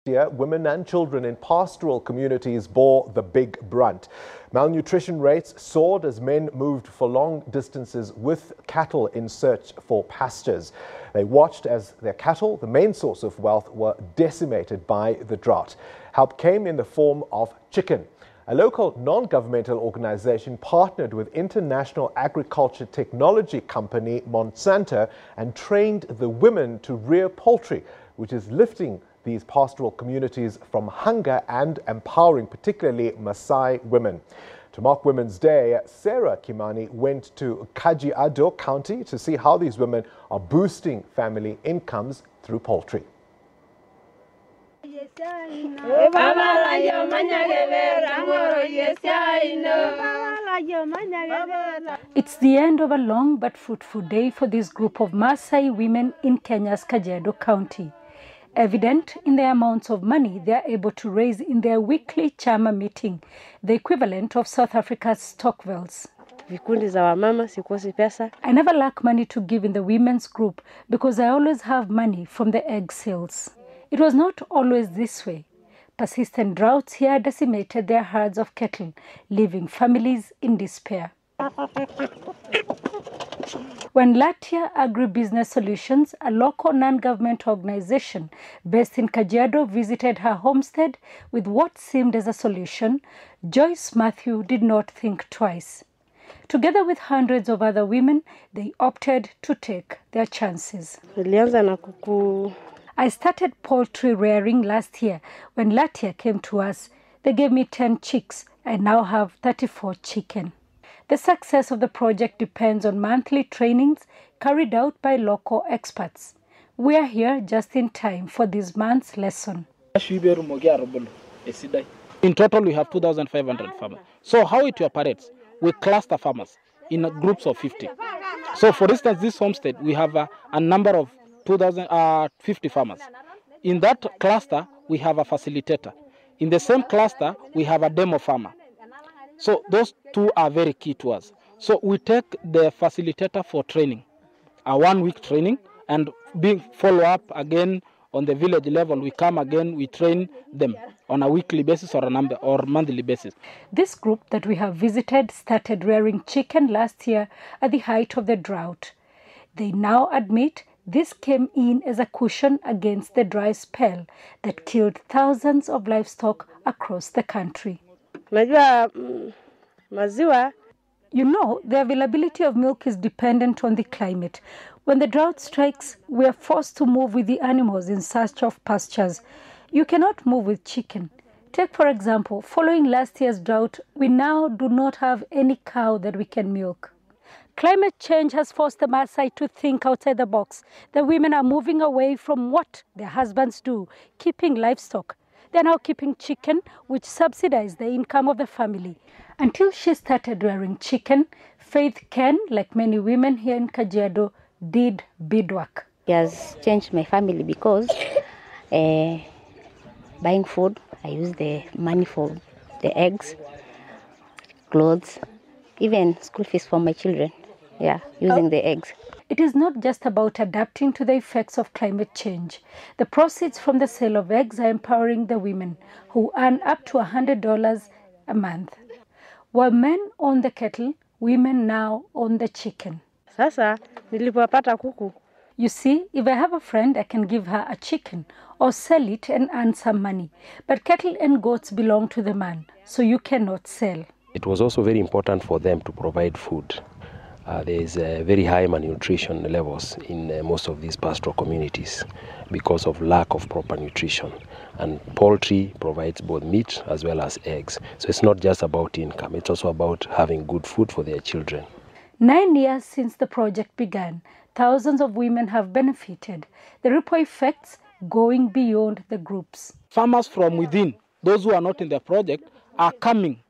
Year, women and children in pastoral communities bore the big brunt. Malnutrition rates soared as men moved for long distances with cattle in search for pastures. They watched as their cattle, the main source of wealth, were decimated by the drought. Help came in the form of chicken. A local non-governmental organization partnered with international agriculture technology company Monsanto and trained the women to rear poultry, which is lifting these pastoral communities from hunger and empowering particularly Maasai women. To mark Women's Day, Sarah Kimani went to Kaji-ado County to see how these women are boosting family incomes through poultry. It's the end of a long but fruitful day for this group of Maasai women in Kenya's Kaji-ado County. Evident in the amounts of money they are able to raise in their weekly chama meeting, the equivalent of South Africa's Stokvels. I never lack money to give in the women's group because I always have money from the egg sales. It was not always this way. Persistent droughts here decimated their herds of cattle, leaving families in despair. When Latia Agribusiness Solutions, a local non-government organization based in Kaji-ado, visited her homestead with what seemed as a solution, Joyce Matthew did not think twice. Together with hundreds of other women, they opted to take their chances. I started poultry rearing last year. When Latia came to us, they gave me 10 chicks. I now have 34 chicken. The success of the project depends on monthly trainings carried out by local experts. We are here just in time for this month's lesson. In total, we have 2,500 farmers. So how it operates, we cluster farmers in groups of 50. So for instance, this homestead, we have a number of 2,050 farmers. In that cluster, we have a facilitator. In the same cluster, we have a demo farmer. So those two are very key to us. So we take the facilitator for training, a 1-week training, and being follow up again on the village level. We come again, we train them on a weekly basis or monthly basis. This group that we have visited started rearing chicken last year at the height of the drought. They now admit this came in as a cushion against the dry spell that killed thousands of livestock across the country. You know, the availability of milk is dependent on the climate. When the drought strikes, we are forced to move with the animals in search of pastures. You cannot move with chicken. Take, for example, following last year's drought, we now do not have any cow that we can milk. Climate change has forced the Maasai to think outside the box. The women are moving away from what their husbands do, keeping livestock. They're now keeping chicken, which subsidizes the income of the family. Until she started rearing chicken, Faith Ken, like many women here in Kaji-ado, did beadwork. It has changed my family because buying food, I use the money for the eggs, clothes, even school fees for my children. Using the eggs. It is not just about adapting to the effects of climate change. The proceeds from the sale of eggs are empowering the women, who earn up to $100 a month. While men own the cattle, women now own the chicken. You see, if I have a friend, I can give her a chicken or sell it and earn some money. But cattle and goats belong to the man, so you cannot sell. It was also very important for them to provide food. There is very high malnutrition levels in most of these pastoral communities because of lack of proper nutrition. And poultry provides both meat as well as eggs. So it's not just about income, it's also about having good food for their children. 9 years since the project began, thousands of women have benefited. The ripple effects going beyond the groups. Farmers from within, those who are not in the project, are coming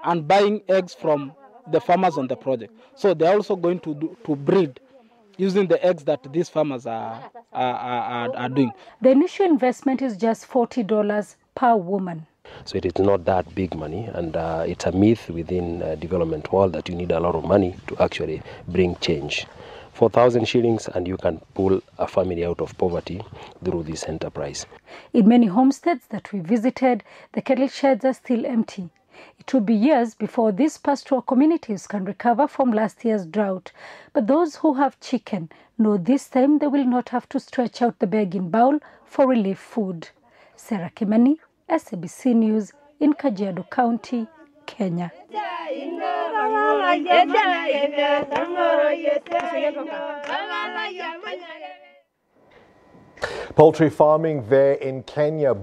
and buying eggs from the farmers on the project. So they're also going to breed using the eggs that these farmers are doing. The initial investment is just $40 per woman. So it is not that big money, and it's a myth within development world that you need a lot of money to actually bring change. 4,000 shillings, and you can pull a family out of poverty through this enterprise. In many homesteads that we visited, the cattle sheds are still empty. It will be years before these pastoral communities can recover from last year's drought. But those who have chicken know this time they will not have to stretch out the begging bowl for relief food. Sarah Kimani, SABC News in Kaji-ado County, Kenya. Poultry farming there in Kenya